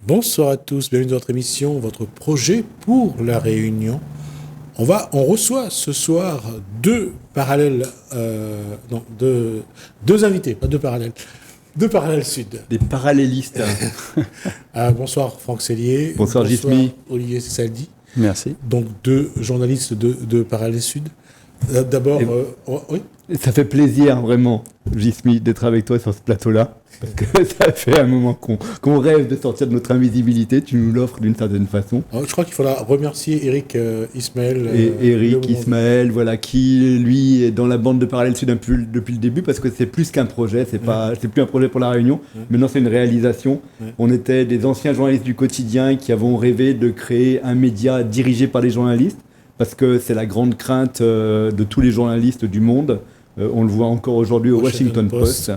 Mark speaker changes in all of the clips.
Speaker 1: Bonsoir à tous, bienvenue dans votre émission, votre projet pour la Réunion. On reçoit ce soir deux invités, pas deux parallèles sud.
Speaker 2: Des parallélistes.
Speaker 1: Bonsoir Franck Cellier.
Speaker 2: Bonsoir Gismi.
Speaker 1: Olivier Saldi.
Speaker 2: Merci.
Speaker 1: Donc deux journalistes de parallèles sud. D'abord, oui.
Speaker 2: Ça fait plaisir vraiment, Gismi, d'être avec toi sur ce plateau-là. Parce que ça fait un moment qu'on rêve de sortir de notre invisibilité. Tu nous l'offres d'une certaine façon.
Speaker 1: Je crois qu'il faudra remercier Eric Ismaël.
Speaker 2: Eric Ismaël, voilà, qui lui est dans la bande de Parallèle Sud depuis le début, parce que c'est plus qu'un projet, c'est plus un projet pour la Réunion. Maintenant c'est une réalisation. On était des anciens journalistes du quotidien qui avons rêvé de créer un média dirigé par les journalistes, parce que c'est la grande crainte de tous les journalistes du monde. On le voit encore aujourd'hui au Washington Post,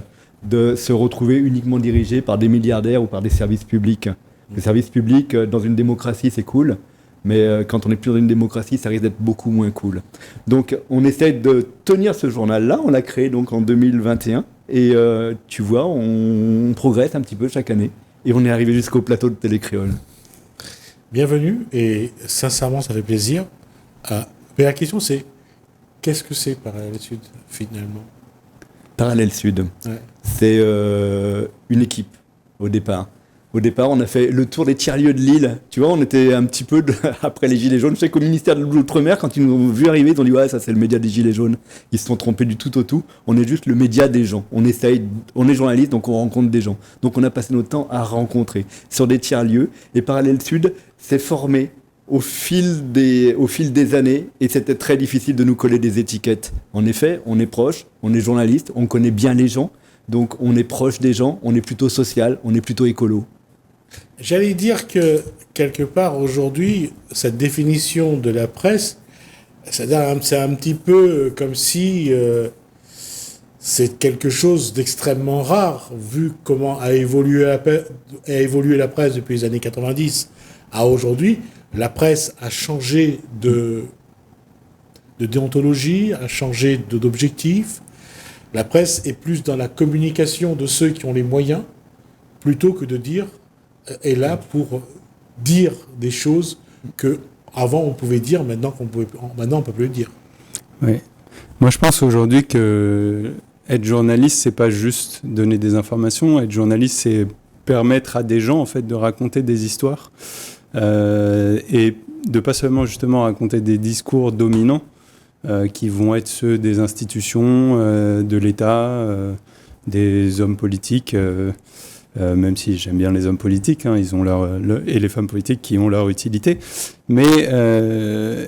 Speaker 2: de se retrouver uniquement dirigé par des milliardaires ou par des services publics. Les services publics, dans une démocratie, c'est cool, mais quand on n'est plus dans une démocratie, ça risque d'être beaucoup moins cool. Donc on essaie de tenir ce journal-là, on l'a créé donc en 2021, et tu vois, on progresse un petit peu chaque année, et on est arrivé jusqu'au plateau de Télé Créole.
Speaker 1: Bienvenue, et sincèrement, ça fait plaisir. Mais la question c'est, qu'est-ce que c'est Parallèle Sud, finalement ?
Speaker 2: Parallèle Sud, c'est une équipe au départ. Au départ, on a fait le tour des tiers-lieux de Lille. Tu vois, on était un petit peu après les Gilets jaunes. Je sais qu'au ministère de l'Outre-mer, quand ils nous ont vu arriver, ils ont dit « Ouais, ça c'est le média des Gilets jaunes ». Ils se sont trompés du tout au tout. On est juste le média des gens. On est journaliste, donc on rencontre des gens. Donc on a passé notre temps à rencontrer sur des tiers-lieux. Et Parallèle Sud s'est formé au fil des années, et c'était très difficile de nous coller des étiquettes. En effet, on est proche, on est journaliste, on connaît bien les gens, donc on est proche des gens, on est plutôt social, on est plutôt écolo.
Speaker 1: J'allais dire que, quelque part, aujourd'hui, cette définition de la presse, c'est un petit peu comme si c'est quelque chose d'extrêmement rare, vu comment a évolué la presse depuis les années 90 à aujourd'hui. La presse a changé de déontologie, a changé d'objectif. La presse est plus dans la communication de ceux qui ont les moyens, plutôt que de est là pour dire des choses que avant on pouvait dire, maintenant on peut plus le dire.
Speaker 3: Oui. Moi je pense aujourd'hui que être journaliste, c'est pas juste donner des informations. Être journaliste, c'est permettre à des gens en fait de raconter des histoires. Et de pas seulement justement raconter des discours dominants qui vont être ceux des institutions, de l'État, des hommes politiques, même si j'aime bien les hommes politiques, ils ont et les femmes politiques qui ont leur utilité. Mais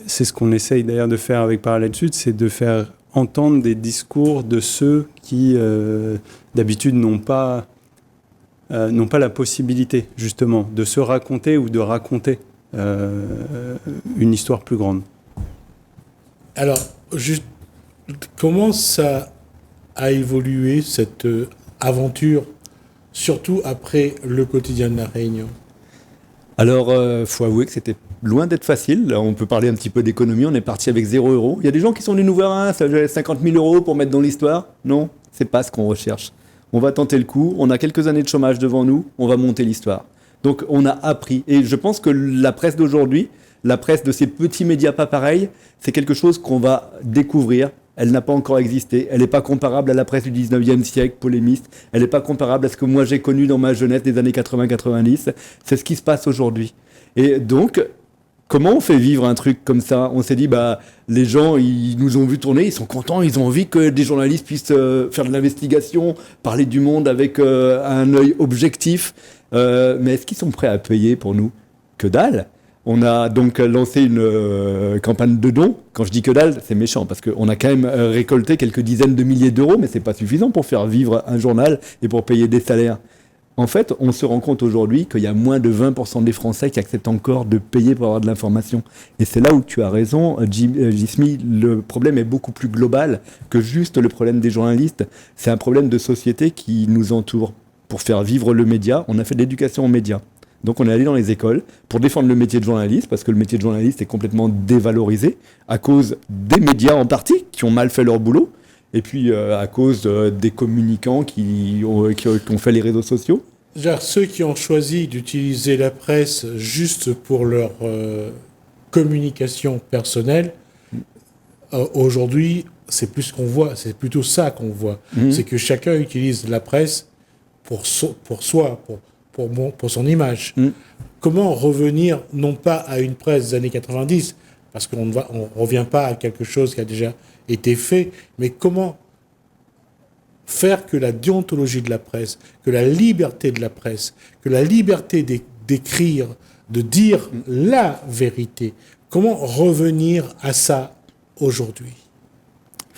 Speaker 3: c'est ce qu'on essaye d'ailleurs de faire avec Parallèle Sud, c'est de faire entendre des discours de ceux qui d'habitude n'ont pas la possibilité, justement, de se raconter ou de raconter une histoire plus grande.
Speaker 1: Alors, comment ça a évolué, cette aventure, surtout après le quotidien de la Réunion ?
Speaker 2: Alors, faut avouer que c'était loin d'être facile. Là, on peut parler un petit peu d'économie, on est parti avec 0 €. Il y a des gens qui sont venus nous voir, ça fait 50 000 € pour mettre dans l'histoire. Non, c'est pas ce qu'on recherche. On va tenter le coup, on a quelques années de chômage devant nous, on va monter l'histoire. Donc on a appris, et je pense que la presse d'aujourd'hui, la presse de ces petits médias pas pareils, c'est quelque chose qu'on va découvrir. Elle n'a pas encore existé, elle n'est pas comparable à la presse du 19e siècle, polémiste, elle n'est pas comparable à ce que moi j'ai connu dans ma jeunesse des années 80-90, c'est ce qui se passe aujourd'hui. Et donc, comment on fait vivre un truc comme ça ? On s'est dit, les gens, ils nous ont vu tourner, ils sont contents, ils ont envie que des journalistes puissent faire de l'investigation, parler du monde avec un œil objectif. Mais est-ce qu'ils sont prêts à payer pour nous ? Que dalle ! On a donc lancé une campagne de dons. Quand je dis que dalle, c'est méchant, parce qu'on a quand même récolté quelques dizaines de milliers d'euros, mais c'est pas suffisant pour faire vivre un journal et pour payer des salaires. En fait, on se rend compte aujourd'hui qu'il y a moins de 20% des Français qui acceptent encore de payer pour avoir de l'information. Et c'est là où tu as raison, Gismi, le problème est beaucoup plus global que juste le problème des journalistes. C'est un problème de société qui nous entoure. Pour faire vivre le média, on a fait de l'éducation aux médias. Donc on est allé dans les écoles pour défendre le métier de journaliste, parce que le métier de journaliste est complètement dévalorisé à cause des médias en partie, qui ont mal fait leur boulot, et puis à cause des communicants qui ont fait les réseaux sociaux.
Speaker 1: Genre, ceux qui ont choisi d'utiliser la presse juste pour leur communication personnelle, aujourd'hui, c'est plus ce qu'on voit, c'est plutôt ça qu'on voit. C'est que chacun utilise la presse pour soi, pour son image. Comment revenir, non pas à une presse des années 90, parce qu'on ne revient pas à quelque chose qui a déjà été fait, mais comment faire que la déontologie de la presse, que la liberté de la presse, que la liberté d'écrire, de dire la vérité, comment revenir à ça aujourd'hui?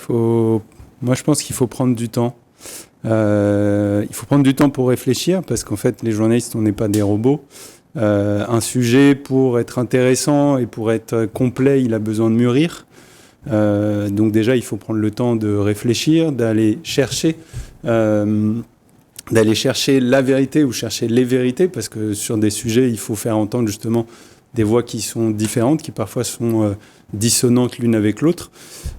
Speaker 3: Moi, je pense qu'il faut prendre du temps. Il faut prendre du temps pour réfléchir, parce qu'en fait, les journalistes, on n'est pas des robots. Un sujet, pour être intéressant et pour être complet, il a besoin de mûrir. Donc déjà, il faut prendre le temps de réfléchir, d'aller chercher la vérité ou chercher les vérités, parce que sur des sujets, il faut faire entendre justement des voix qui sont différentes, qui parfois sont dissonantes l'une avec l'autre.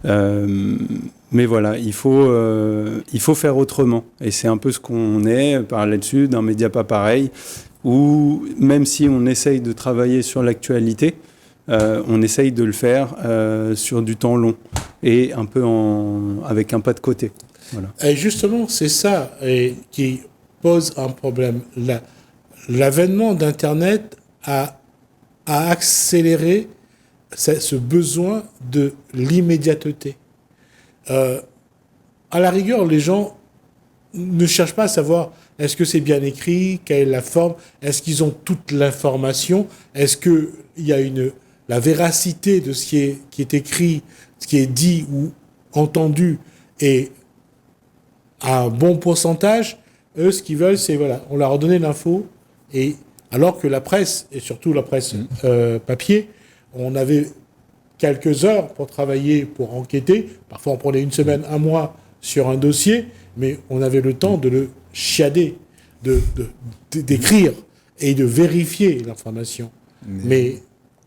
Speaker 3: Mais voilà, il faut faire autrement. Et c'est un peu ce qu'on est par là-dessus, d'un média pas pareil, où même si on essaye de travailler sur l'actualité, on essaye de le faire sur du temps long et un peu avec un pas de côté. Voilà.
Speaker 1: Et justement, c'est ça qui pose un problème. L'avènement d'Internet a accéléré ce besoin de l'immédiateté. À la rigueur, les gens ne cherchent pas à savoir est-ce que c'est bien écrit, quelle est la forme, est-ce qu'ils ont toute l'information, est-ce qu'il y a la véracité de ce qui est écrit, ce qui est dit ou entendu, et à un bon pourcentage. Eux, ce qu'ils veulent, c'est, voilà, on leur a donné l'info, et alors que la presse, et surtout la presse papier, on avait quelques heures pour travailler, pour enquêter. Parfois, on prenait une semaine, un mois sur un dossier, mais on avait le temps de le chiader, d'écrire et de vérifier l'information. Mais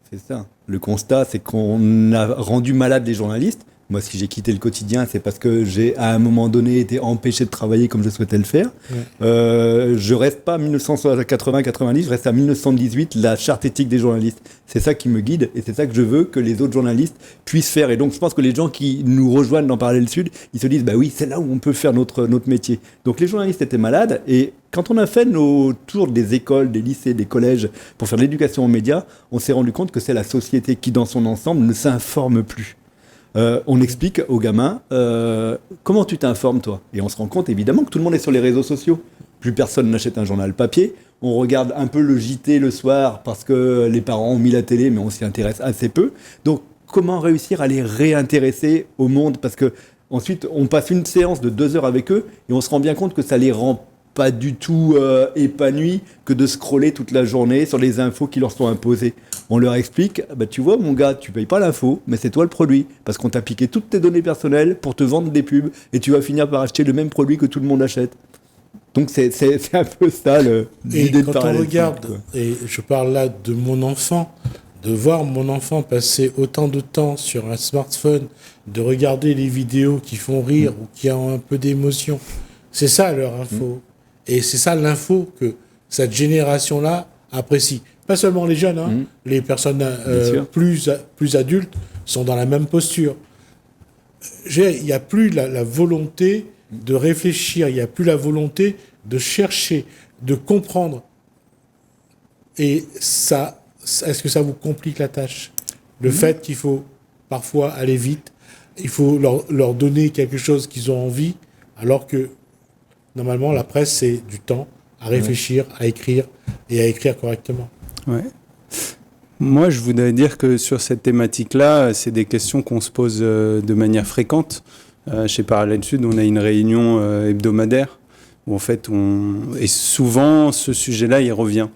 Speaker 2: c'est ça. Le constat, c'est qu'on a rendu malades les journalistes. Moi, si j'ai quitté le quotidien, c'est parce que j'ai, à un moment donné, été empêché de travailler comme je souhaitais le faire. Ouais. Je reste pas à 1980-90, je reste à 1918, la charte éthique des journalistes. C'est ça qui me guide et c'est ça que je veux que les autres journalistes puissent faire. Et donc, je pense que les gens qui nous rejoignent dans Parallèle Sud, ils se disent, bah oui, c'est là où on peut faire notre métier. Donc, les journalistes étaient malades et quand on a fait nos tours des écoles, des lycées, des collèges pour faire de l'éducation aux médias, on s'est rendu compte que c'est la société qui, dans son ensemble, ne s'informe plus. On explique aux gamins comment tu t'informes toi. Et on se rend compte évidemment que tout le monde est sur les réseaux sociaux. Plus personne n'achète un journal papier. On regarde un peu le JT le soir parce que les parents ont mis la télé, mais on s'y intéresse assez peu. Donc comment réussir à les réintéresser au monde? Parce que ensuite on passe une séance de 2 heures avec eux et on se rend bien compte que ça les rend pas du tout épanouis que de scroller toute la journée sur les infos qui leur sont imposées. On leur explique, bah, tu vois mon gars, tu payes pas l'info, mais c'est toi le produit, parce qu'on t'a piqué toutes tes données personnelles pour te vendre des pubs, et tu vas finir par acheter le même produit que tout le monde achète. Donc c'est un peu ça l'idée de Parallèle.
Speaker 1: Et quand on regarde, et je parle là de mon enfant, de voir mon enfant passer autant de temps sur un smartphone, de regarder les vidéos qui font rire ou qui ont un peu d'émotion, c'est ça leur info. Et c'est ça l'info que cette génération-là apprécie. Pas seulement les jeunes, les personnes plus adultes sont dans la même posture. Il n'y a plus la volonté de réfléchir, il n'y a plus la volonté de chercher, de comprendre. Et ça, est-ce que ça vous complique la tâche? Le fait qu'il faut parfois aller vite, il faut leur donner quelque chose qu'ils ont envie, alors que normalement la presse c'est du temps à réfléchir, à écrire et à écrire correctement.
Speaker 3: Ouais. Moi, je voudrais dire que sur cette thématique-là, c'est des questions qu'on se pose de manière fréquente. Chez Parallèle Sud, on a une réunion hebdomadaire où en fait, et souvent, ce sujet-là, il revient.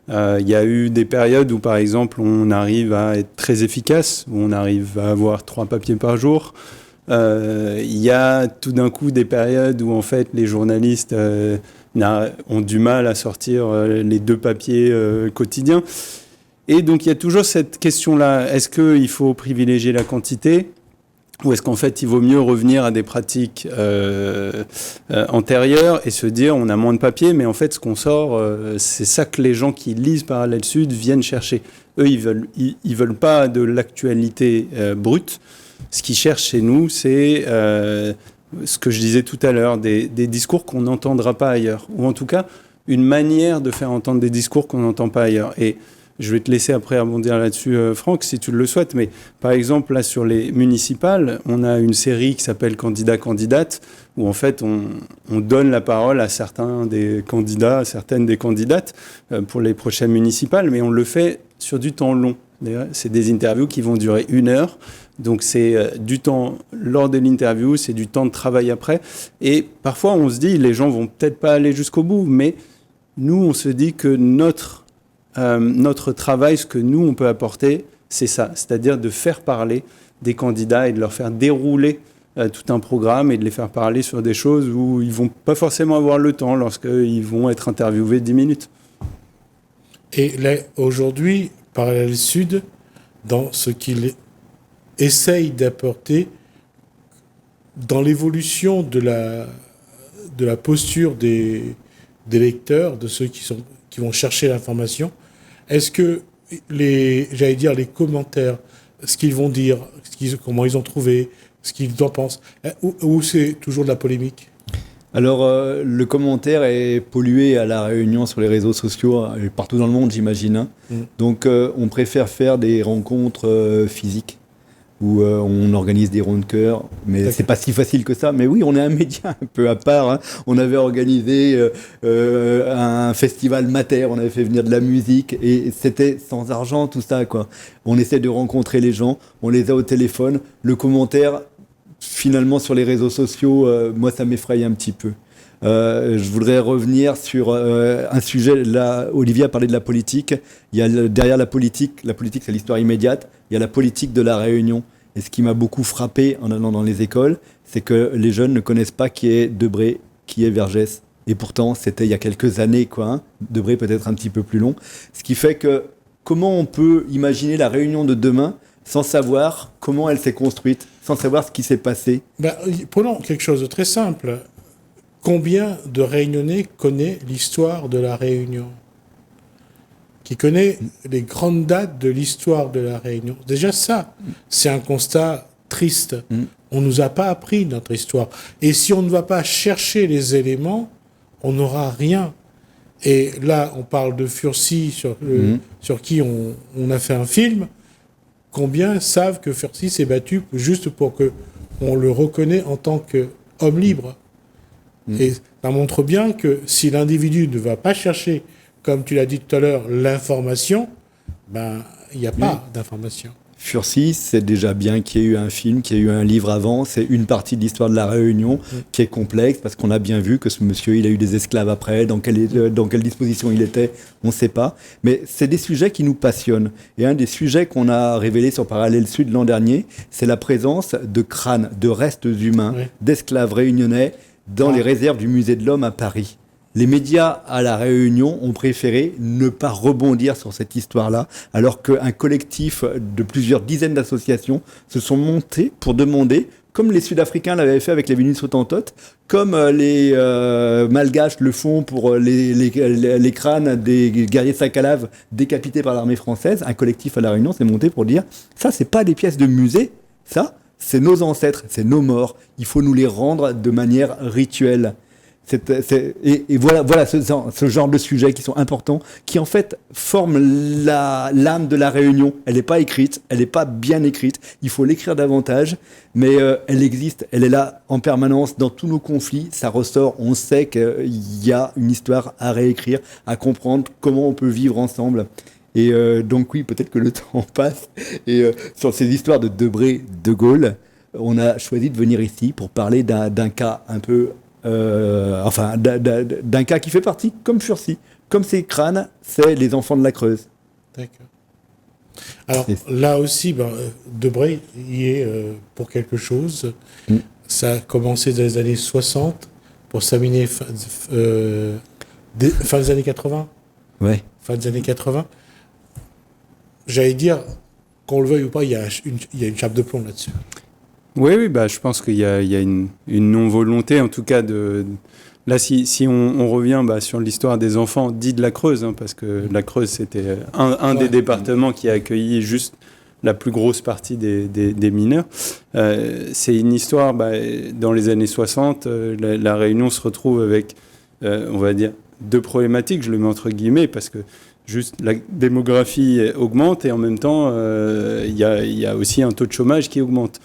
Speaker 3: Il y a eu des périodes où, par exemple, on arrive à être très efficace, où on arrive à avoir 3 papiers par jour. Il y a tout d'un coup des périodes où, en fait, les journalistes ont du mal à sortir les 2 papiers quotidiens. Et donc, il y a toujours cette question-là. Est-ce qu'il faut privilégier la quantité Ou est-ce qu'en fait, il vaut mieux revenir à des pratiques antérieures et se dire on a moins de papier, mais en fait, ce qu'on sort, c'est ça que les gens qui lisent Parallèle Sud viennent chercher. Eux, ils veulent pas de l'actualité brute. Ce qu'ils cherchent chez nous, c'est ce que je disais tout à l'heure, des discours qu'on n'entendra pas ailleurs. Ou en tout cas, une manière de faire entendre des discours qu'on n'entend pas ailleurs. Et je vais te laisser après rebondir là-dessus, Franck, si tu le souhaites. Mais par exemple, là, sur les municipales, on a une série qui s'appelle Candidat-Candidate, où en fait, on donne la parole à certains des candidats, à certaines des candidates pour les prochaines municipales, mais on le fait sur du temps long. D'ailleurs, c'est des interviews qui vont durer 1 heure. Donc, c'est du temps lors de l'interview, c'est du temps de travail après. Et parfois, on se dit, les gens vont peut-être pas aller jusqu'au bout, mais nous, on se dit que notre travail, ce que nous, on peut apporter, c'est ça. C'est-à-dire de faire parler des candidats et de leur faire dérouler tout un programme et de les faire parler sur des choses où ils vont pas forcément avoir le temps lorsqu'ils vont être interviewés 10 minutes.
Speaker 1: Et là, aujourd'hui, Parallèle Sud, dans ce qu'il essaye d'apporter dans l'évolution de la posture des lecteurs, de ceux qui vont chercher l'information, est-ce que les commentaires, ce qu'ils vont dire, comment ils ont trouvé, ce qu'ils en pensent, ou c'est toujours de la polémique?
Speaker 2: Alors, le commentaire est pollué à La Réunion sur les réseaux sociaux, et partout dans le monde, j'imagine. Hein. Donc, on préfère faire des rencontres physiques où on organise des ronds de cœur, mais c'est pas si facile que ça. Mais oui, on est un média un peu à part. Hein. On avait organisé un festival Mater, on avait fait venir de la musique, et c'était sans argent, tout ça, quoi. On essaie de rencontrer les gens, on les a au téléphone. Le commentaire, finalement, sur les réseaux sociaux, moi, ça m'effraie un petit peu. Je voudrais revenir sur un sujet. Là, Olivier a parlé de la politique. Il y a derrière la politique, c'est l'histoire immédiate. Il y a la politique de la Réunion. Et ce qui m'a beaucoup frappé en allant dans les écoles, c'est que les jeunes ne connaissent pas qui est Debré, qui est Vergès. Et pourtant, c'était il y a quelques années, quoi. Hein. Debré peut-être un petit peu plus long. Ce qui fait que comment on peut imaginer la Réunion de demain sans savoir comment elle s'est construite, sans savoir ce qui s'est passé?
Speaker 1: Prenons quelque chose de très simple. Combien de Réunionnais connaît l'histoire de la Réunion? Qui connaît les grandes dates de l'histoire de la Réunion? Déjà ça, c'est un constat triste. On ne nous a pas appris notre histoire. Et si on ne va pas chercher les éléments, on n'aura rien. Et là, on parle de Furcy, sur qui on a fait un film. Combien savent que Furcy s'est battu juste pour qu'on le reconnaisse en tant qu'homme libre? Et ça montre bien que si l'individu ne va pas chercher, comme tu l'as dit tout à l'heure, l'information, il n'y a pas d'information.
Speaker 2: Furcy, c'est déjà bien qu'il y ait eu un film, qu'il y ait eu un livre avant. C'est une partie de l'histoire de la Réunion qui est complexe, parce qu'on a bien vu que ce monsieur, il a eu des esclaves après. Dans quelle disposition il était, on ne sait pas. Mais c'est des sujets qui nous passionnent. Et un des sujets qu'on a révélé sur Parallèle Sud l'an dernier, c'est la présence de crânes, de restes humains, d'esclaves réunionnais dans les réserves du Musée de l'Homme à Paris. Les médias à La Réunion ont préféré ne pas rebondir sur cette histoire-là, alors qu'un collectif de plusieurs dizaines d'associations se sont montés pour demander, comme les Sud-Africains l'avaient fait avec les Venus Hottentotes, comme les Malgaches le font pour les crânes des guerriers Sakalav décapités par l'armée française, un collectif à La Réunion s'est monté pour dire « ça, c'est pas des pièces de musée, ça ». C'est nos ancêtres, c'est nos morts. Il faut nous les rendre de manière rituelle. Et voilà ce genre de sujets qui sont importants, qui en fait forment l'âme de la Réunion. Elle n'est pas écrite, elle n'est pas bien écrite. Il faut l'écrire davantage, mais elle existe, elle est là en permanence dans tous nos conflits. Ça ressort, on sait qu'il y a une histoire à réécrire, à comprendre comment on peut vivre ensemble. Et donc oui, peut-être que le temps passe. Et sur ces histoires de Debré, de Gaulle, on a choisi de venir ici pour parler d'un cas un peu... d'un cas qui fait partie, comme Furcy. Comme ces crânes, c'est les enfants de la Creuse.
Speaker 1: D'accord. Alors là aussi, Debré y est pour quelque chose. Ça a commencé dans les années 60 pour s'aminer fin des années 80.
Speaker 2: Ouais.
Speaker 1: Fin des années 80. J'allais dire, qu'on le veuille ou pas, il y a une chape de plomb là-dessus.
Speaker 3: Oui, bah, je pense qu'il y a une non-volonté, en tout cas, Là, si on revient sur l'histoire des enfants dits de la Creuse, parce que la Creuse, c'était un des départements qui a accueilli juste la plus grosse partie des mineurs. C'est une histoire, dans les années 60, la Réunion se retrouve avec, on va dire, deux problématiques, je le mets entre guillemets, parce que juste la démographie augmente et en même temps, il y a aussi un taux de chômage qui augmente.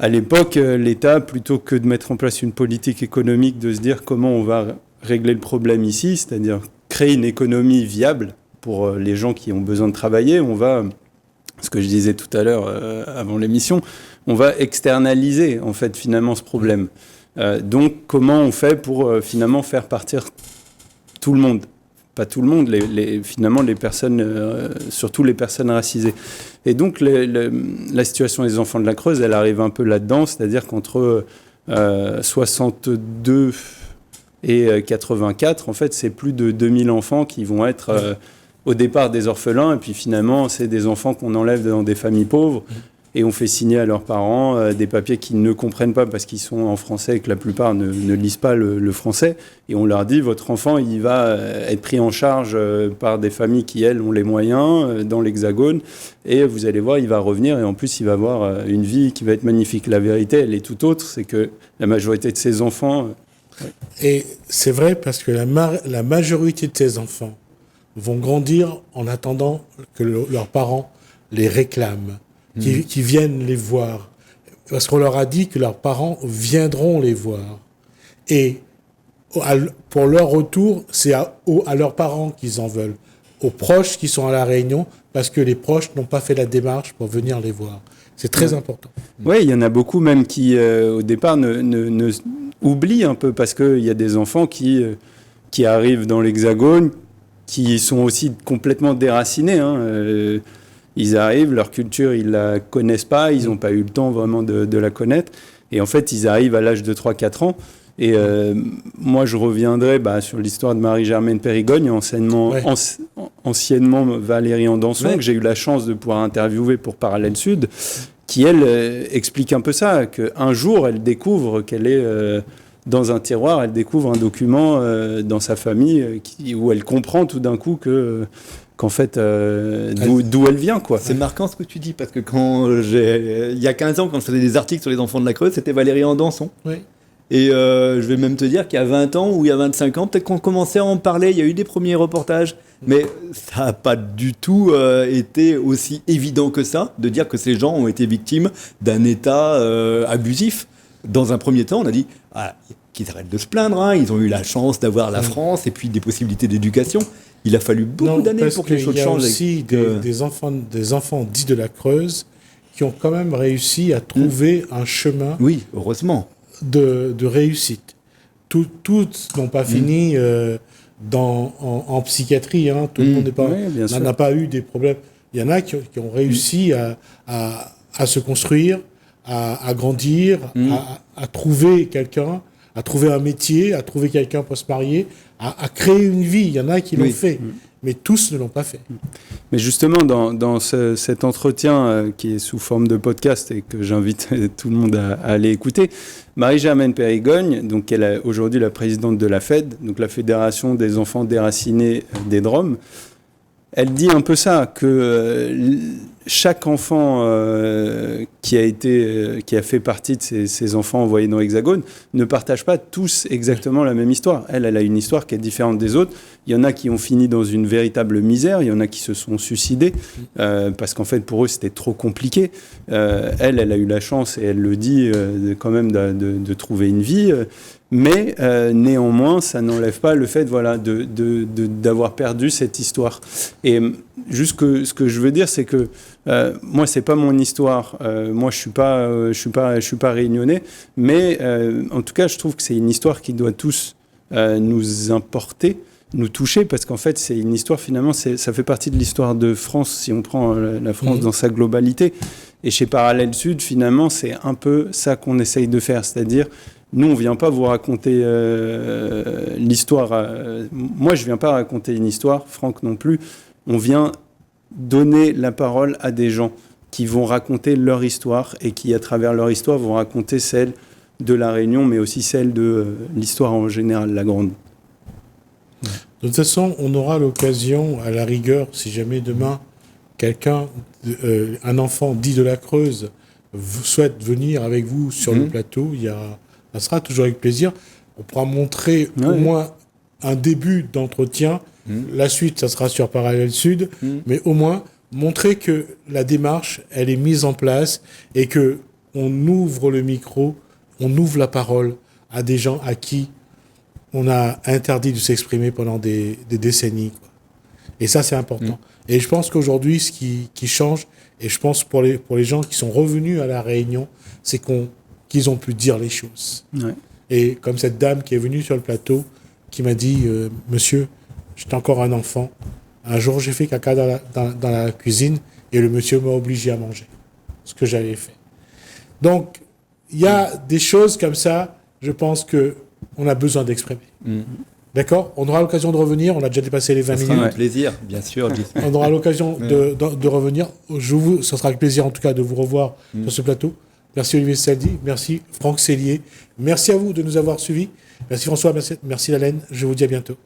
Speaker 3: À l'époque, l'État, plutôt que de mettre en place une politique économique, de se dire comment on va régler le problème ici, c'est-à-dire créer une économie viable pour les gens qui ont besoin de travailler, on va, ce que je disais tout à l'heure avant l'émission, on va externaliser en fait finalement ce problème. Donc comment on fait pour finalement faire partir tout le monde ? Pas tout le monde, finalement les personnes, surtout les personnes racisées. Et donc la situation des enfants de la Creuse, elle arrive un peu là-dedans, c'est-à-dire qu'entre 62 et 84, en fait, c'est plus de 2000 enfants qui vont être au départ des orphelins, et puis finalement, c'est des enfants qu'on enlève dans des familles pauvres, et on fait signer à leurs parents des papiers qu'ils ne comprennent pas parce qu'ils sont en français et que la plupart ne lisent pas le français. Et on leur dit, votre enfant, il va être pris en charge par des familles qui, elles, ont les moyens dans l'Hexagone. Et vous allez voir, il va revenir et en plus, il va avoir une vie qui va être magnifique. La vérité, elle est tout autre. C'est que la majorité de ces enfants...
Speaker 1: Et c'est vrai parce que la majorité de ces enfants vont grandir en attendant que leurs parents les réclament. Qui viennent les voir. Parce qu'on leur a dit que leurs parents viendront les voir. Et pour leur retour, c'est à leurs parents qu'ils en veulent. Aux proches qui sont à La Réunion, parce que les proches n'ont pas fait la démarche pour venir les voir. C'est très important.
Speaker 3: Oui, il y en a beaucoup même qui, au départ, ne oublient un peu, parce qu'il y a des enfants qui arrivent dans l'Hexagone, qui sont aussi complètement déracinés, ils arrivent, leur culture, ils la connaissent pas, ils n'ont pas eu le temps vraiment de la connaître. Et en fait, ils arrivent à l'âge de 3-4 ans. Et moi, je reviendrai sur l'histoire de Marie-Germaine Périgogne, anciennement Valérie Andanson, que j'ai eu la chance de pouvoir interviewer pour Parallèle Sud, qui, elle, explique un peu ça, qu'un jour, elle découvre qu'elle est... dans un tiroir, elle découvre un document dans sa famille où elle comprend tout d'un coup qu'en fait, d'où elle vient, quoi.
Speaker 2: C'est marquant ce que tu dis, parce que il y a 15 ans, quand je faisais des articles sur les enfants de la Creuse, c'était Valérie Andanson.
Speaker 1: Oui.
Speaker 2: Et je vais même te dire qu'il y a 20 ans ou il y a 25 ans, peut-être qu'on commençait à en parler, il y a eu des premiers reportages, mais ça n'a pas du tout été aussi évident que ça, de dire que ces gens ont été victimes d'un État abusif. Dans un premier temps, on a dit qu'ils arrêtent de se plaindre, ils ont eu la chance d'avoir la France et puis des possibilités d'éducation. Il a fallu beaucoup d'années pour que les choses changent.
Speaker 1: Il y a aussi des enfants dits de la Creuse qui ont quand même réussi à trouver un chemin.
Speaker 2: Oui, heureusement.
Speaker 1: De réussite. Toutes n'ont pas fini en psychiatrie. Tout le monde n'a pas eu des problèmes. Il y en a qui ont réussi à se construire, à grandir, à trouver quelqu'un, à trouver un métier, à trouver quelqu'un pour se marier, à créer une vie. Il y en a qui l'ont fait, mais tous ne l'ont pas fait.
Speaker 3: Mais justement, dans cet entretien qui est sous forme de podcast et que j'invite tout le monde à aller écouter, Marie-Germaine Périgogne, donc elle est aujourd'hui la présidente de la FED, donc la Fédération des enfants déracinés des Drômes, elle dit un peu ça, que chaque enfant qui a fait partie de ces enfants envoyés dans l'Hexagone ne partage pas tous exactement la même histoire. Elle a une histoire qui est différente des autres. Il y en a qui ont fini dans une véritable misère, il y en a qui se sont suicidés, parce qu'en fait, pour eux, c'était trop compliqué. Elle a eu la chance, et elle le dit quand même, de trouver une vie. Mais néanmoins, ça n'enlève pas le fait d'avoir perdu cette histoire. Et juste ce que je veux dire, c'est que moi, c'est pas mon histoire. Moi, je suis pas réunionnais. Mais en tout cas, je trouve que c'est une histoire qui doit tous nous importer, nous toucher, parce qu'en fait, c'est une histoire, finalement, ça fait partie de l'histoire de France, si on prend la France dans sa globalité. Et chez Parallèle Sud, finalement, c'est un peu ça qu'on essaye de faire, c'est-à-dire... Nous, on ne vient pas vous raconter l'histoire. Moi, je ne viens pas raconter une histoire, Franck non plus. On vient donner la parole à des gens qui vont raconter leur histoire et qui, à travers leur histoire, vont raconter celle de la Réunion, mais aussi celle de l'histoire en général, la grande.
Speaker 1: De toute façon, on aura l'occasion, à la rigueur, si jamais demain, quelqu'un, un enfant dit de la Creuse, souhaite venir avec vous sur le plateau, ça sera toujours avec plaisir. On pourra montrer au moins un début d'entretien. La suite, ça sera sur Parallèle Sud, mais au moins montrer que la démarche, elle est mise en place et que on ouvre le micro, on ouvre la parole à des gens à qui on a interdit de s'exprimer pendant des décennies, quoi. Et ça, c'est important. Et je pense qu'aujourd'hui, ce qui change, et je pense pour les gens qui sont revenus à La Réunion, c'est qu'ils ont pu dire les choses.
Speaker 3: Ouais.
Speaker 1: Et comme cette dame qui est venue sur le plateau, qui m'a dit « Monsieur, j'étais encore un enfant. Un jour, j'ai fait caca dans la cuisine et le monsieur m'a obligé à manger. » Ce que j'avais fait. Donc, il y a des choses comme ça, je pense qu'on a besoin d'exprimer. D'accord ? On aura l'occasion de revenir. On a déjà dépassé les 20 minutes.
Speaker 2: Ça sera un plaisir, bien sûr.
Speaker 1: On aura l'occasion de revenir. Ça sera avec plaisir, en tout cas, de vous revoir sur ce plateau. Merci Olivier Saldi. Merci Franck Cellier. Merci à vous de nous avoir suivis. Merci François. Merci Lalaine. Je vous dis à bientôt.